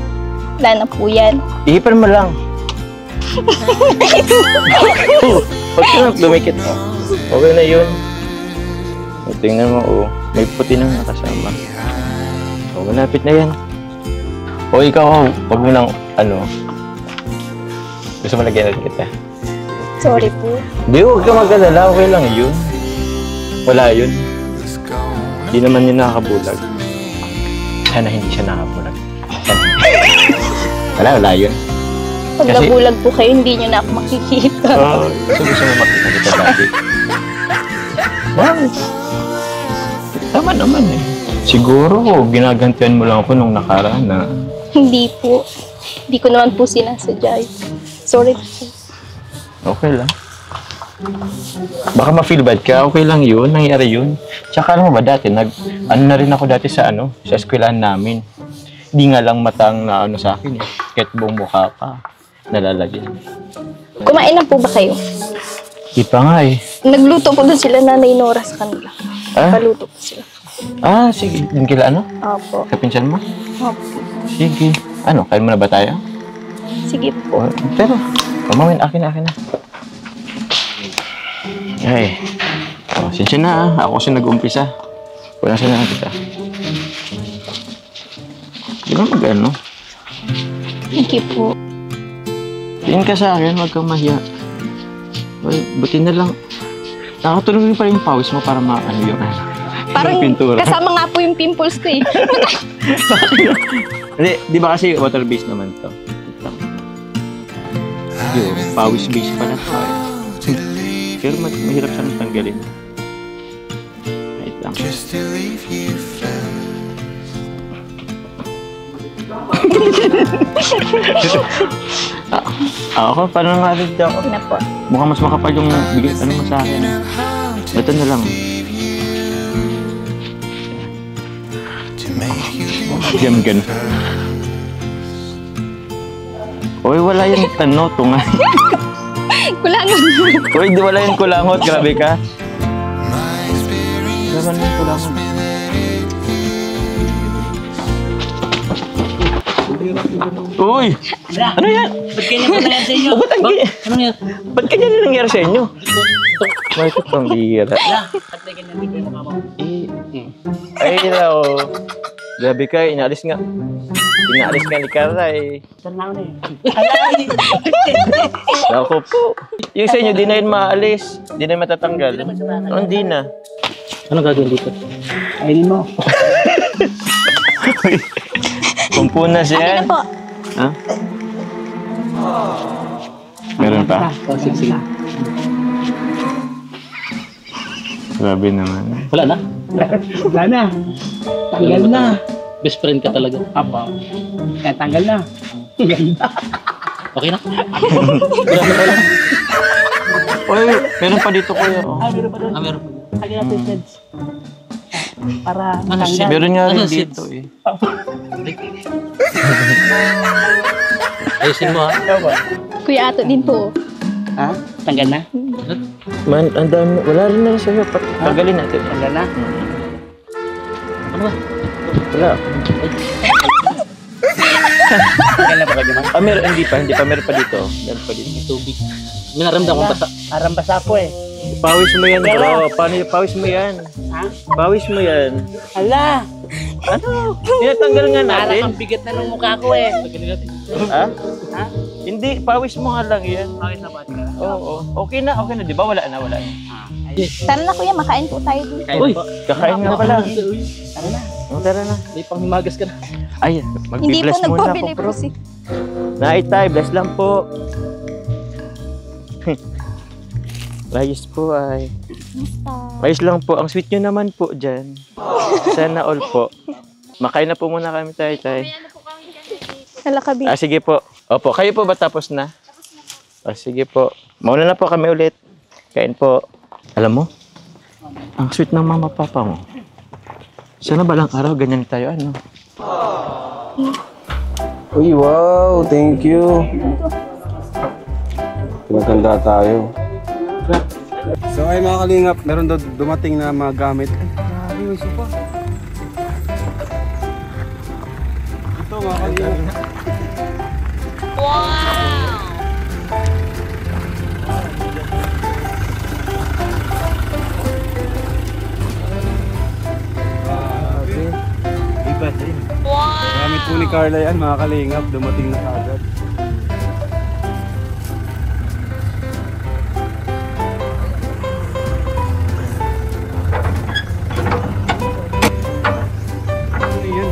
[SPEAKER 2] Wala na po yan.
[SPEAKER 1] Ihipan mo lang. Huwag ka lang lumikit mo. Okay na yun. Tingnan mo, oh. May puti nang nakasama. Oh, malapit na yan. O ikaw, huwag mo nang, ano. Gusto mo lagyan natin kita?
[SPEAKER 2] Sorry po.
[SPEAKER 1] Hindi, huwag ka mag-alala. Okay lang yun. Wala yun. Hindi naman yun nakakabulag. Sana hindi siya nakakabulag. Wala yun.
[SPEAKER 2] Pag
[SPEAKER 1] Kasi-
[SPEAKER 2] nabulag po kayo, hindi nyo na ako makikita.
[SPEAKER 1] Gusto mo makita kita dati. Bakit? Tama naman eh. Siguro, ginagantian mo lang ako nung nakaraan na.
[SPEAKER 2] Hindi po. Hindi ko naman po sinasadya. Sorry po.
[SPEAKER 1] Okay lang. Baka ma-feel bad ka, okay lang yun, nangyari yun. Tsaka alam mo ba dati, ano na rin ako dati sa eskwelahan namin. Hindi nga lang matang na ano sa akin eh. Kahit buong mukha pa, nalalagyan.
[SPEAKER 2] Kumain na po ba kayo?
[SPEAKER 1] Di pa nga eh.
[SPEAKER 2] Nagluto po doon sila Nanay Nora sa kanila.
[SPEAKER 1] Ah?
[SPEAKER 2] Paluto po sila.
[SPEAKER 1] Ah, sige. Din kila ano?
[SPEAKER 2] Opo.
[SPEAKER 1] Kapinsan mo?
[SPEAKER 2] Opo.
[SPEAKER 1] Sige. Ano, kain mo na ba tayo?
[SPEAKER 2] Sige po.
[SPEAKER 1] Pero, mamawin, akin na. Ay. Oh, sinsya na ah. Ako kasi nag-umpisa. Wala sa na kita. Di ba mag-ano?
[SPEAKER 2] Thank you po.
[SPEAKER 1] Tingin ka sa akin, huwag kang mahiya. Well, buti na lang. Nakatulong pa rin yung pawis mo para maano yung
[SPEAKER 2] Parang
[SPEAKER 1] yung pintura.
[SPEAKER 2] kasama nga po yung pimples ko eh.
[SPEAKER 1] Hindi, di ba kasi water-based naman to? Yun, pawis-based pala to. Pero mahirap siyang tanggalin. Wait lang. Ako, paano nga rin ako?
[SPEAKER 2] Na po.
[SPEAKER 1] Mukhang mas makapal yung bigay ano mo sa akin. Ito na lang. Diyan gan. Uy, wala yung tungay.
[SPEAKER 2] Kulangan.
[SPEAKER 1] Uy, di wala yung kulangot. Grabe ka. Wala yung kulangot. Uy! Ano yan?
[SPEAKER 4] Ba't ganyan po nangyari sa inyo? Anong yan?
[SPEAKER 1] Ba't ganyan na nangyari sa inyo? Bakit pang bihira?
[SPEAKER 4] Ba't na ganyan dito yung mukha mo?
[SPEAKER 1] Ay, nao. Grabe ka, inaalis nga. Inaalis nga ni Carla eh.
[SPEAKER 4] Saan na ako na
[SPEAKER 1] Naku po. Yung sa inyo, di na yun maalis. Di na yun matatanggal. Oh, hindi na.
[SPEAKER 8] Anong gagawin dito?
[SPEAKER 4] Ayun mo.
[SPEAKER 1] Pumpunas yan.
[SPEAKER 2] Ano po?
[SPEAKER 1] Ha? Meron pa?
[SPEAKER 8] Sige.
[SPEAKER 1] Grabe naman.
[SPEAKER 8] Wala na?
[SPEAKER 4] Wala na. Tanggal na.
[SPEAKER 8] Best friend ka talaga.
[SPEAKER 4] Apo. Kaya tanggal na. Ganda.
[SPEAKER 8] Okay na?
[SPEAKER 1] Uy, meron pa dito kuya. Oh.
[SPEAKER 4] Meron pa doon.
[SPEAKER 8] Meron pa.
[SPEAKER 4] Lagyan natin seeds. Para
[SPEAKER 8] Ano,
[SPEAKER 4] tanggal.
[SPEAKER 1] Meron nga rin
[SPEAKER 8] Ano,
[SPEAKER 1] dito
[SPEAKER 8] seeds?
[SPEAKER 1] eh.
[SPEAKER 8] Ayusin mo ha.
[SPEAKER 2] Kuya Ato din po.
[SPEAKER 4] Ha? Tanggal na?
[SPEAKER 1] Man, ang dami. Wala rin na rin sa'yo. Tagalin natin.
[SPEAKER 4] Tanggal na?
[SPEAKER 8] Ano ba?
[SPEAKER 1] Wala.
[SPEAKER 4] Tanggal na pa ka naman?
[SPEAKER 1] Ah, meron. Hindi pa. Meron pa dito. Meron pa dito.
[SPEAKER 8] Tubig. May naramdam kong basa.
[SPEAKER 4] Parang basa po eh.
[SPEAKER 1] Pawis mo yan, bro. Paano yung pawis mo yan?
[SPEAKER 4] Ha?
[SPEAKER 1] Pawis mo yan.
[SPEAKER 4] Ala!
[SPEAKER 1] Ano? Tinatanggal nga
[SPEAKER 4] Parang
[SPEAKER 1] natin.
[SPEAKER 4] ang bigat na ng mukha ko eh.
[SPEAKER 1] Ha?
[SPEAKER 4] Ha?
[SPEAKER 1] Hindi. Pawis mo nga lang yan.
[SPEAKER 4] Bakit na ba?
[SPEAKER 1] Oo. Okay na. Di ba? Wala na.
[SPEAKER 2] Tara na kuya, makain po tayo dito.
[SPEAKER 8] Uy!
[SPEAKER 1] Kakain nga pala.
[SPEAKER 4] Tara na.
[SPEAKER 1] Tara na.
[SPEAKER 8] May panghimagas ka na.
[SPEAKER 1] Ay,
[SPEAKER 2] Hindi po
[SPEAKER 1] mag-bless muna ako,
[SPEAKER 2] nagpabili
[SPEAKER 1] bro.
[SPEAKER 2] po si...
[SPEAKER 1] Night time. Bless lang po. Ayos po ay. Ayos lang po. Ang sweet nyo naman po dyan. Sana all po. Makain na po muna kami tayo.
[SPEAKER 2] Nalakabi.
[SPEAKER 1] Ah, sige po. Opo, kayo po ba tapos na? Ah, sige po. Mauna na po kami ulit. Kain po. Alam mo, ang sweet ng mama papa mo. Sana balang araw ganyan tayo, ano?
[SPEAKER 3] Uy, wow! Thank you! Maganda tayo. So ay mga kalingap, meron daw dumating na mga gamit. Ay, grabe yung sopa. Ito mga kalingap. Iba din. Gamit po ni Carla yan mga kalingap, dumating na kagad.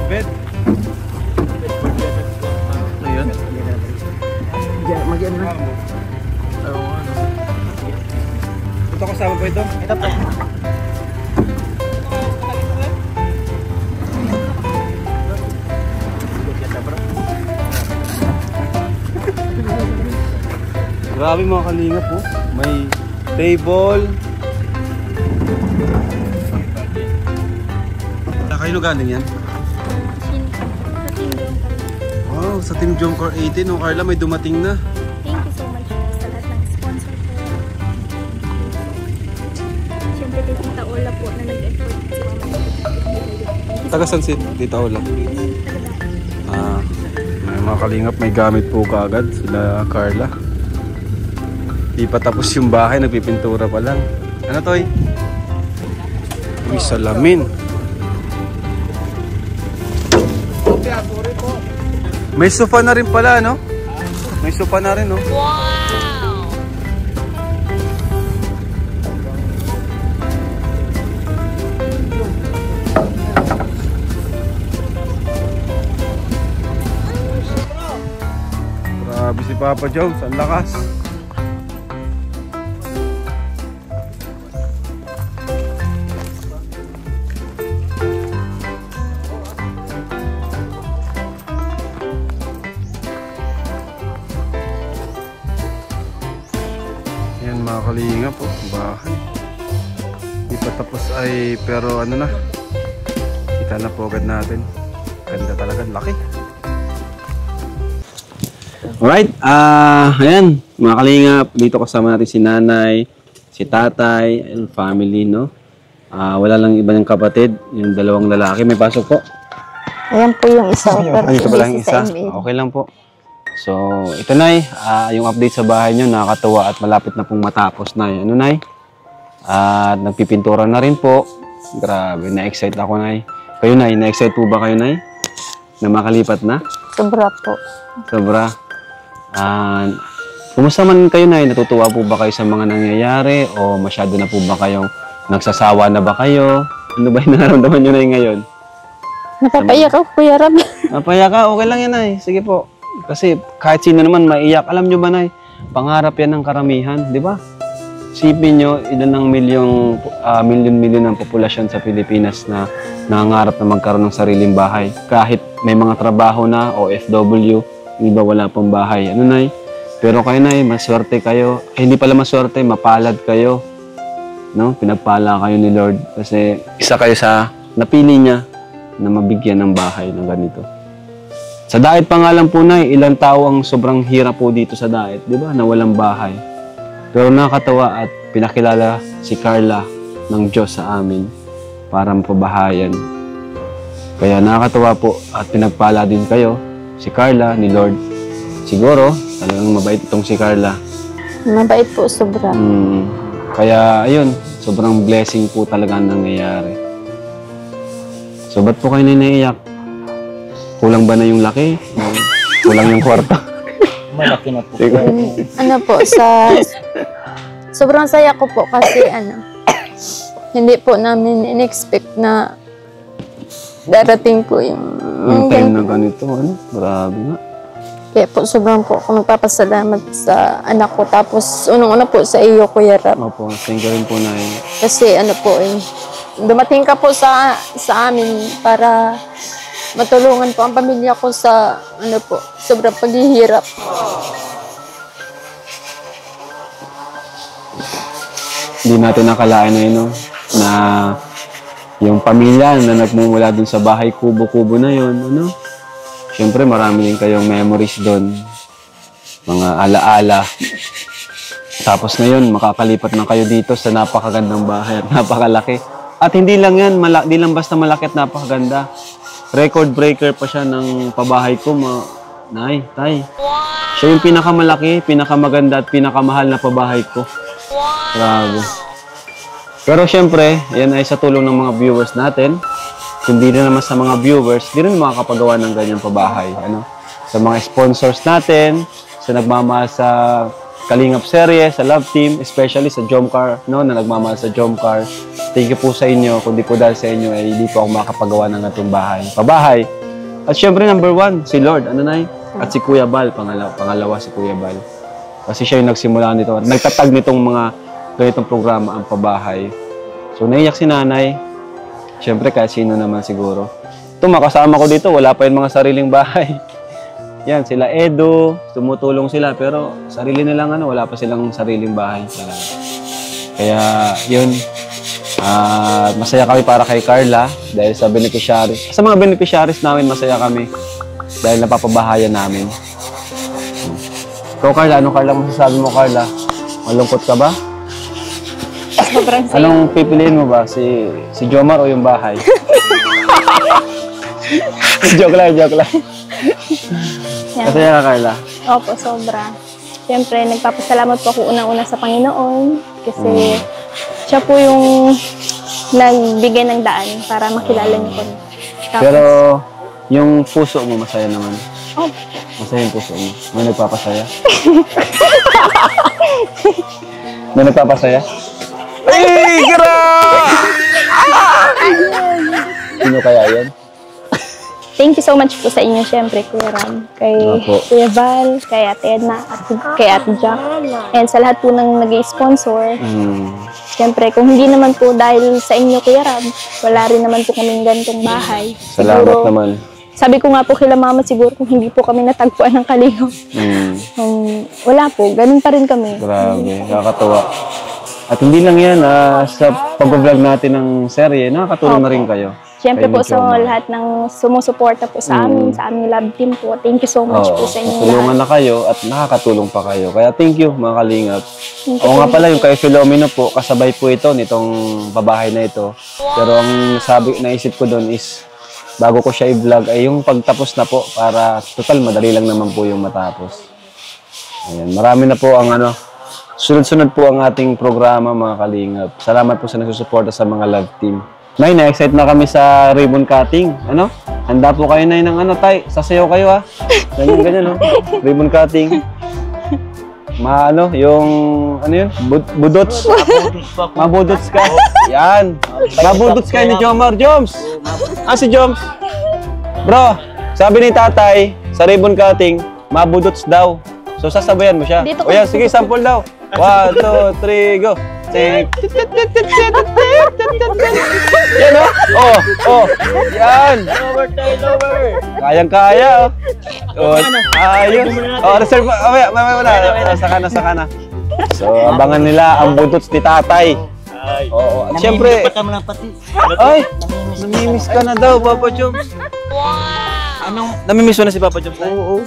[SPEAKER 3] Bed. Ano yun?
[SPEAKER 4] Mag-ian na.
[SPEAKER 3] Ito kasama po ito?
[SPEAKER 4] Ito po.
[SPEAKER 3] Grabe mga kalingap po. May table. Kayo galing yan? Wow, sa Team Jomcar 18. No, Carla, may dumating na.
[SPEAKER 2] Thank you so much sa lahat ng sponsor po. Siyempre kay Tita Ola po na nag-effort sa
[SPEAKER 3] Taga saan si Tita Ola? Ah, mga kalingap, may gamit po kaagad sila Carla. Di pa tapos yung bahay, nagpipintura pa lang. Ano to? Uy, salamin. May sofa na rin pala, no? May sopa na rin, no?
[SPEAKER 5] Wow!
[SPEAKER 3] Grabe si Papa Jones, ang lakas. Yan mga kalinga po, bahay. Di pa tapos ay, pero ano na, kita na po agad natin. Ganda talaga, laki. Alright, ayan, mga kalingap, dito kasama natin si nanay, si tatay, and family, no? Wala lang iba ng kapatid, yung dalawang lalaki. May pasok po.
[SPEAKER 9] Ayan po yung isa.
[SPEAKER 3] Ay, ito pala yung isa. Okay lang po. So, ito nay, yung update sa bahay nyo, nakakatuwa at malapit na pong matapos, nay. Ano, nay? At nagpipintura na rin po. Grabe, na-excite ako, nay. Kayo, nay, na-excite po ba kayo, nay? Na makalipat na?
[SPEAKER 9] Sobra po.
[SPEAKER 3] Sobra. Kumusta man kayo, nay? Natutuwa po ba kayo sa mga nangyayari? O masyado na po ba kayong nagsasawa na ba kayo? Ano ba yung nararamdaman nyo, nay, ngayon?
[SPEAKER 9] Napapaiyak ako, Kuya Rab.
[SPEAKER 3] Napaiyak ka? Okay lang yan, nay. Sige po. Kasi kahit sino naman maiyak. Alam nyo ba, nay? Pangarap yan ng karamihan, di ba? Sipin nyo, ilan ng milyon ng populasyon sa Pilipinas na nangangarap na magkaroon ng sariling bahay. Kahit may mga trabaho na, OFW, yung iba wala pang bahay. Ano, nay? Pero kayo, nay, maswerte kayo. Hindi pala maswerte, mapalad kayo. No? Pinagpala kayo ni Lord. Kasi isa kayo sa napili niya na mabigyan ng bahay ng ganito. Sa Daet pa nga lang po, nay, ilang tao ang sobrang hirap po dito sa Daet, di ba? Na walang bahay. Pero nakakatawa at pinakilala si Carla ng Diyos sa amin para mapabahayan. Kaya nakakatawa po at pinagpala din kayo, si Carla, ni Lord. Siguro, talagang mabait itong si Carla.
[SPEAKER 9] Mabait po, sobra.
[SPEAKER 3] Kaya, ayun, sobrang blessing po talaga ang nangyayari. So, ba't po kayo naiiyak? Kulang ba na yung laki? Kulang yung kwarto?
[SPEAKER 4] Malaki na po.
[SPEAKER 9] Ano po, sobrang saya ko po kasi hindi po namin in-expect na darating po yung
[SPEAKER 3] time na ganito, ano? Grabe nga.
[SPEAKER 9] Kaya po sobrang po ako nagpapasalamat sa anak ko. Tapos unang-una po sa iyo, Kuya Rab.
[SPEAKER 3] Opo, thank you rin po, nay.
[SPEAKER 9] Kasi dumating ka po sa amin para matulungan po ang pamilya ko sa sobrang paghihirap.
[SPEAKER 3] Hindi natin nakalain na yung pamilya na nagmumula dun sa bahay kubo-kubo na yun, ano? Siyempre, marami din kayong memories doon. Mga alaala. Tapos ngayon, makakalipat na kayo dito sa napakagandang bahay at napakalaki. At hindi lang yan, hindi lang basta malaki at napakaganda. Record breaker pa siya ng pabahay ko, nay, tay. Siya yung pinakamalaki, pinakamaganda at pinakamahal na pabahay ko. Grabe. Pero siyempre, yan ay sa tulong ng mga viewers natin. Kundi rin naman sa mga viewers, di rin makakapagawa ng ganyang pabahay. Sa mga sponsors natin, sa nagmamahal sa Kalingap Serye, sa Love Team, especially sa Jomcar, na nagmamahal sa Jomcar. Thank you po sa inyo. Kundi po dahil sa inyo, ay hindi po ako makakapagawa ng atong pabahay. At syempre, number one, si Lord. Nay? At si Kuya Bal, pangalawa si Kuya Bal. Kasi siya yung nagsimula nito. Nagtatag nitong mga ganitong programa ang pabahay. So, naiyak si nanay. Siyempre, kahit sino naman siguro. Ito, makasama ko dito, wala pa yung mga sariling bahay. Yan, sila Edo, tumutulong sila, pero sarili nilang wala pa silang sariling bahay. Kaya, yun. Masaya kami para kay Carla, dahil sa beneficiaries. Sa mga beneficiaries namin, masaya kami. Dahil napapabahayan namin. Ikaw, Carla, Carla, masasabi mo, Carla? Malungkot ka ba?
[SPEAKER 9] Sobrang saya.
[SPEAKER 3] Anong pipiliin mo ba? Si Jomar o yung bahay? Joke lang. Masaya ka, Carla?
[SPEAKER 2] Opo, sobra. Siyempre, nagpapasalamat po ako unang-una sa Panginoon kasi siya po yung nagbigay ng daan para makilala niyo po. Tapos,
[SPEAKER 3] Pero Yung puso mo masaya naman.
[SPEAKER 2] Oh,
[SPEAKER 3] Masaya yung puso mo. May nagpapasaya? May nagpapasaya? Ay, gira! Sino kaya yun?
[SPEAKER 2] thank you so much po sa inyo, syempre, Kuya Ram. Kay
[SPEAKER 3] Opo.
[SPEAKER 2] Kuya Val, kay Ate Edna, at kay Ate Jack. And sa lahat po ng nag-sponsor. Siyempre, kung hindi naman po dahil sa inyo, Kuya Ram, wala rin naman po kaming ganitong bahay.
[SPEAKER 3] Salamat naman.
[SPEAKER 2] Sabi ko nga po kila Mama, siguro kung hindi po kami natagpuan ng Kalingap. Wala po, ganun pa rin kami.
[SPEAKER 3] Grabe, nakakatuwa. At hindi lang yan, sa pag-vlog natin ng serye, nakakatulong na rin kayo.
[SPEAKER 2] Siyempre
[SPEAKER 3] Kay
[SPEAKER 2] po sa
[SPEAKER 3] Jomar.
[SPEAKER 2] lahat ng sumusuporta po sa amin, sa aming love team po. Thank you so much po sa inyo
[SPEAKER 3] tulungan
[SPEAKER 2] lahat.
[SPEAKER 3] na kayo at nakakatulong pa kayo. Kaya thank you mga kalingap.
[SPEAKER 2] Thank you,
[SPEAKER 3] Oo nga
[SPEAKER 2] thank
[SPEAKER 3] pala,
[SPEAKER 2] you.
[SPEAKER 3] yung kay Filomeno po, kasabay po ito nitong babahay na ito. Pero ang naisip ko doon is, bago ko siya i-vlog, ay yung pagtapos na po para total madali lang naman po yung matapos. Ayan, marami na po ang sunod-sunod po ang ating programa mga kalingap. Salamat po sa nagsusuporta sa mga love team. Nay, na-excite na kami sa ribbon cutting. Handa po kayo, Nay, ng tay. Sasayaw kayo, ha? Ganyan, ribbon cutting. Yung, yun? Budots. Mabudots ka. Yan. Mabudots kayo ni Jomar. Joms! Si Joms. Bro, sabi ni tatay, sa ribbon cutting, mabudots daw. So, sasabayan mo siya.
[SPEAKER 2] Dito
[SPEAKER 3] O yan, sige, sample daw. 1, 2, 3, go. Yan, yan. Kayang-kaya, ayos. Reserve, mamaya, saka na. So, abangan nila ang budots ni tatay. Oo, at syempre, ay, namimiss ka na daw, Papa Joms. Namimiss mo na si Papa Joms? Oo.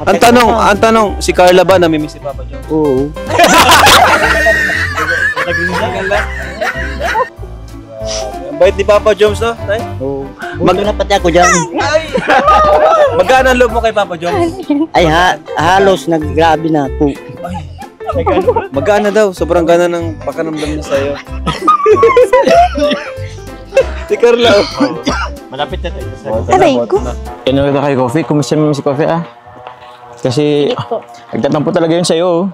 [SPEAKER 3] Ang tanong, si Carla ba namimiss si Papa Joms? Oo. Bait ni Papa Joms, no? Tay? Oo.
[SPEAKER 4] Na pati ako dyan.
[SPEAKER 3] Magkano ang loob mo kay Papa Joms?
[SPEAKER 4] Ay, halos naggrabe na po.
[SPEAKER 3] Magkano daw? Sobrang gana ng pakanamdam niya sa'yo. Si Carla.
[SPEAKER 1] Malapit na tayo.
[SPEAKER 2] Aray ko.
[SPEAKER 1] Ano ka kay Coffee? Kumusta naman si Coffee, Kasi,
[SPEAKER 2] Sige po.
[SPEAKER 1] nagtatampo talaga yun sa'yo.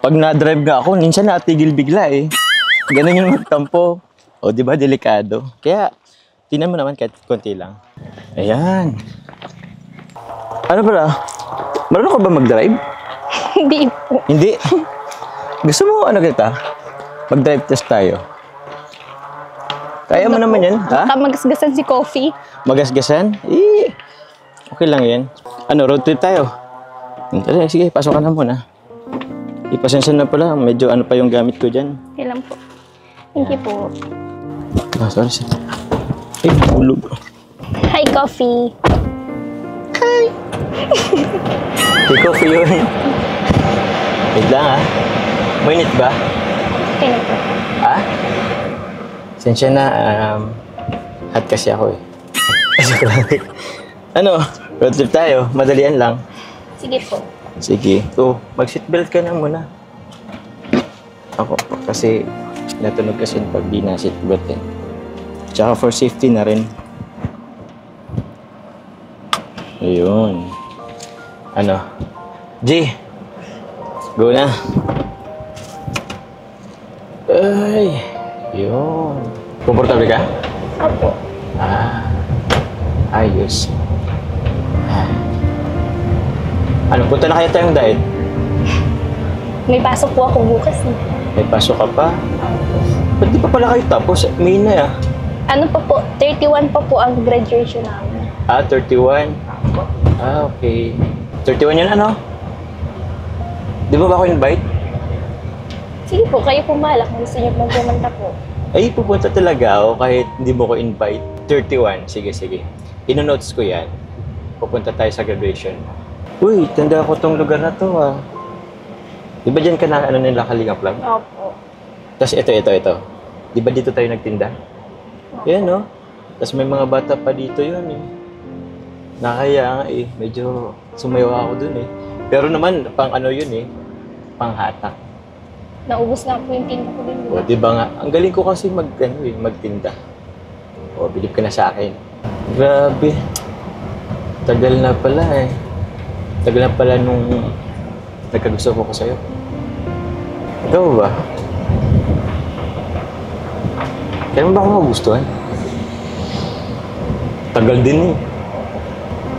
[SPEAKER 1] Pag na-drive nga ako, minsan natigil bigla Ganun yung magtampo. O, di ba, delikado. Kaya, tingnan mo naman kahit konti lang. Ayan. Ano pala? Marunong ka ba mag-drive?
[SPEAKER 2] Hindi po.
[SPEAKER 1] Hindi. Gusto mo, kita? Mag-drive test tayo. Kaya mo naman yan, ha?
[SPEAKER 2] Magasgasan si Coffee.
[SPEAKER 1] Magasgasan? Okay lang yan. Road trip tayo? Tara, sige, pasok ka na muna. Ipasensya na pala, medyo pa yung gamit ko dyan.
[SPEAKER 2] Kailan po. Thank you po.
[SPEAKER 1] Sorry. Ay, mahulog.
[SPEAKER 2] Hi, Coffee.
[SPEAKER 1] Hey, Coffee yun. Wait lang, Mainit ba?
[SPEAKER 2] Okay na po.
[SPEAKER 1] Sensya na, hot kasi ako Road trip tayo, madalian lang.
[SPEAKER 2] Sige po.
[SPEAKER 1] Sige. Mag-seatbelt ka na muna. Ako po, kasi natunog kasi pag di na seatbelt Tsaka for safety na rin. Ayun. G! Go na. Ay! Yun. Komportable ka?
[SPEAKER 2] Opo.
[SPEAKER 1] Ayos. Punta na kaya tayong diet?
[SPEAKER 2] May pasok po ako bukas
[SPEAKER 1] May pasok ka pa? Ba't di pa pala kayo tapos? May na
[SPEAKER 2] Ano pa po? 31 pa po ang graduation namin.
[SPEAKER 1] 31? Okay. 31 yun Di ba ako invite?
[SPEAKER 2] Sige po, kayo pumalak kung gusto niyo magpumunta po.
[SPEAKER 1] Ay, pupunta talaga ako kahit hindi mo ko invite. 31. Sige. Ino-notes ko yan. Pupunta tayo sa graduation. Uy, tanda ko tong lugar na to Di ba dyan ka na nila Kalingap lang?
[SPEAKER 2] Opo.
[SPEAKER 1] Tapos ito. Di ba dito tayo nagtinda? Yan, Tapos may mga bata pa dito yun Nakaya nga medyo sumayaw ako dun Pero naman, pang yun pang hatak.
[SPEAKER 2] Naubos na po yung tinda ko din.
[SPEAKER 1] O, di ba nga? Ang galing ko kasi magtinda. O, bilib ka na sa akin. Grabe. Tagal na pala eh. Tagal na pala nung nagkagusto ko sa'yo. Ikaw ba? Kailan ba ako magustuhan? Tagal din eh.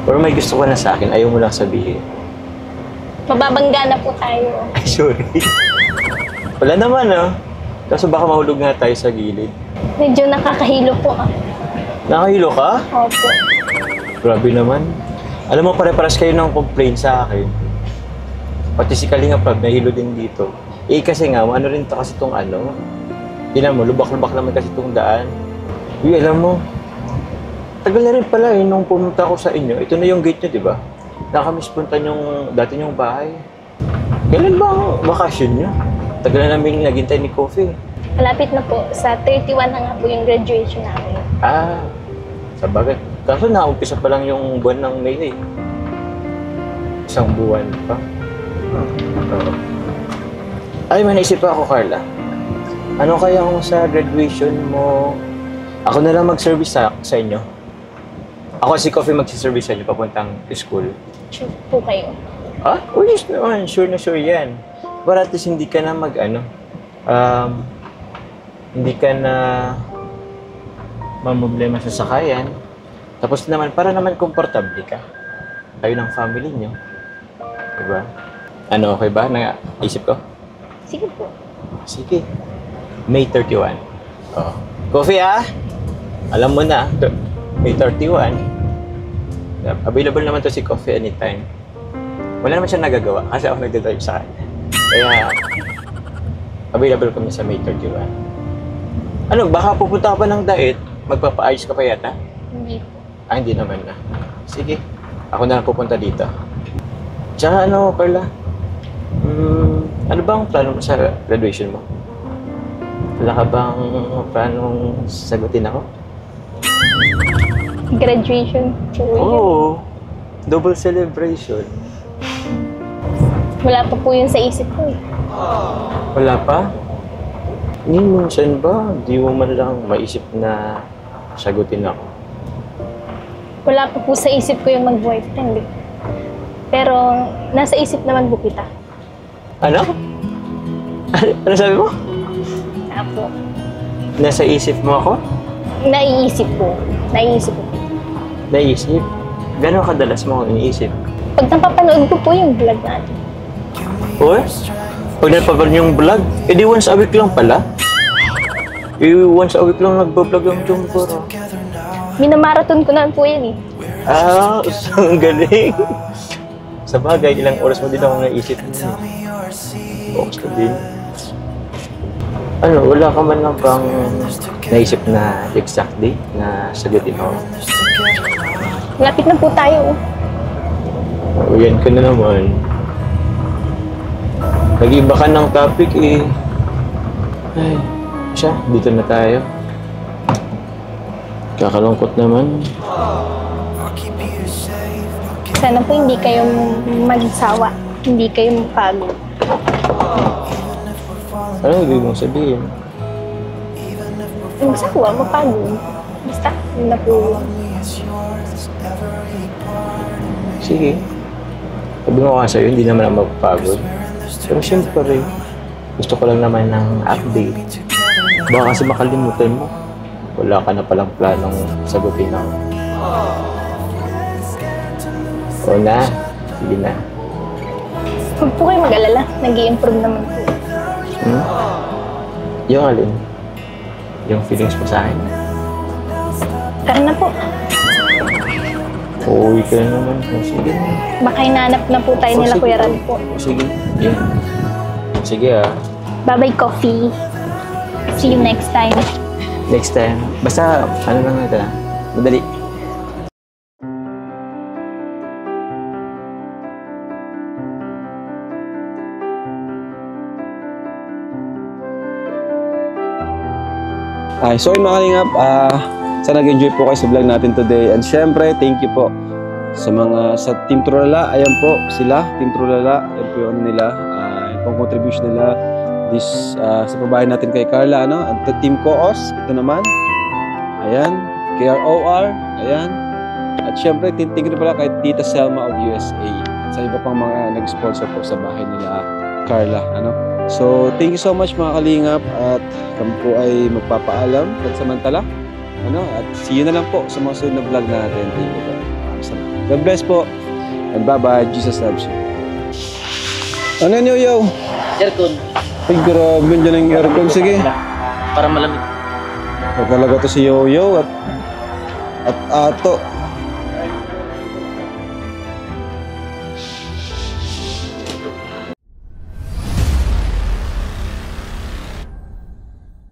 [SPEAKER 1] Pero may gusto ka na sa akin, ayaw mo lang sabihin.
[SPEAKER 2] Mababangga na po tayo.
[SPEAKER 1] Ay, sorry. Wala naman ah. Kaso baka mahulog nga tayo sa gilid.
[SPEAKER 2] Medyo nakakahilo po ah.
[SPEAKER 1] Nakahilo ka?
[SPEAKER 2] Opo.
[SPEAKER 1] Grabe naman. Alam mo, pare-paras kayo ng complaint sa akin. Pati si Kalinga Prab, nahilo din dito. Eh kasi nga, ano rin to kasi itong ano. Tingnan mo, lubak-lubak naman kasi itong daan. Uy, alam mo, tagal na rin pala eh, nung pumunta ako sa inyo. Ito na yung gate nyo, di ba? Nakamiss punta yung dati nyong bahay. Kailan ba ang bakasyon nyo? Tagal na namin naghintay ni Coffee.
[SPEAKER 2] Malapit na po. Sa 31 na nga po yung graduation namin.
[SPEAKER 1] Ah, sa bagay. Kaso naumpisa pa lang yung buwan ng May eh. Isang buwan pa. Ay, may naisip pa ako, Carla. Ano kaya kung sa graduation mo, ako na lang mag-service sa inyo? Ako si Coffee magsiservice sa inyo papuntang school.
[SPEAKER 2] Sure po kayo.
[SPEAKER 1] Ah? Oh, yes naman. Sure na sure yan. Para at least hindi ka na hindi ka na mamblema sa sakayan. Tapos naman, para naman komportable ka. Kayo ng family nyo. Diba? Ano, okay ba? Naisip ko?
[SPEAKER 2] Sige po.
[SPEAKER 1] Sige. May 31. Oh. Coffee ah! Alam mo na, May 31. Available naman to si Coffee anytime. Wala naman siya nagagawa kasi ako nagdadrive sa kanya. Kaya, available kami sa May 31. Ano, baka pupunta ka pa ng diet? Magpapaayos ka pa yata?
[SPEAKER 2] Hindi po.
[SPEAKER 1] Ah, hindi naman na. Sige, ako na lang pupunta dito. Tsaka ano, Carla? Ano ba ang plano mo sa graduation mo? Wala ka bang planong sagutin ako?
[SPEAKER 2] Graduation po yun.
[SPEAKER 1] Oo. Double celebration.
[SPEAKER 2] Wala pa po yun sa isip ko eh.
[SPEAKER 1] Wala pa? Hindi minsan ba? Di mo man lang maisip na sagutin ako.
[SPEAKER 2] Wala pa po sa isip ko yung mag-boyfriend eh. Pero nasa isip naman po kita.
[SPEAKER 1] Ano? Ano sabi mo?
[SPEAKER 2] Apo.
[SPEAKER 1] Nasa isip mo ako?
[SPEAKER 2] Naiisip po. Naiisip po.
[SPEAKER 1] Naisip? Gano'n kadalas mo akong iniisip?
[SPEAKER 2] Pag napapanood ko po yung vlog natin.
[SPEAKER 1] Uy? Pag napapanood yung vlog, edi once a week lang pala? Once a week lang nagbablog yung Jumboro.
[SPEAKER 2] Minamarathon ko na po yan eh.
[SPEAKER 1] Ah, ang galing. Sa bagay, ilang oras mo din ako naisip mo. Focus ka din. Ano, wala ka man lang bang naisip na exact date na sagutin ako?
[SPEAKER 2] Lapit na po tayo.
[SPEAKER 1] O, yan ka na naman. Nag-iba ka ng topic eh. Ay, siya, dito na tayo. Kakalungkot naman.
[SPEAKER 2] Sana po hindi kayo magsawa. Hindi kayo mapagod.
[SPEAKER 1] Ano ibig mong sabihin?
[SPEAKER 2] Magsawa, mapagod. Basta, yun na po.
[SPEAKER 1] Sige. Sabi mo nga sa'yo, hindi naman ako magpapagod. Pero siyempre, gusto ko lang naman ng update. Baka kasi makalimutan mo. Wala ka na palang planong sagutin ako. O na, sige na.
[SPEAKER 2] Huwag po kayo mag-alala. Nag-i-improve naman po.
[SPEAKER 1] Yung alin? Yung feelings mo sa akin?
[SPEAKER 2] Tara na po.
[SPEAKER 1] Uuwi ka na naman. O, sige na.
[SPEAKER 2] Baka hinahanap na po tayo nila Kuya Rad po.
[SPEAKER 1] O, sige. Yeah. Sige ah.
[SPEAKER 2] Bye-bye, coffee. See you next time.
[SPEAKER 1] Next time. Basta, ano lang natin ah. Madali.
[SPEAKER 3] So yun mga kalingap, sana nag-enjoy po kayo sa vlog natin today. And syempre, thank you po sa Team Trulala. Ayan po sila, Team Trulala. Ayan po yung nila, yung pong contribution nila sa pabahay natin kay Carla. At Team Coos, ito naman. Ayan. KROR, ayan. At syempre, thank you pala kay Tita Selma of USA. At sa iba pang mga nag-sponsor po sa bahay nila, Carla. Ano? So, thank you so much mga kalingap. At kami po ay magpapaalam pagsamantala. Ano? At see you na lang po sa mga sunod na vlog natin. Thank you po. God bless po. And bye-bye. Jesus loves you. Ano yun, yo?
[SPEAKER 8] Aircon.
[SPEAKER 3] Ay, grabe dyan ang aircon. Sige.
[SPEAKER 8] Para malamig.
[SPEAKER 3] Talaga to si Yo-Yo at Ato.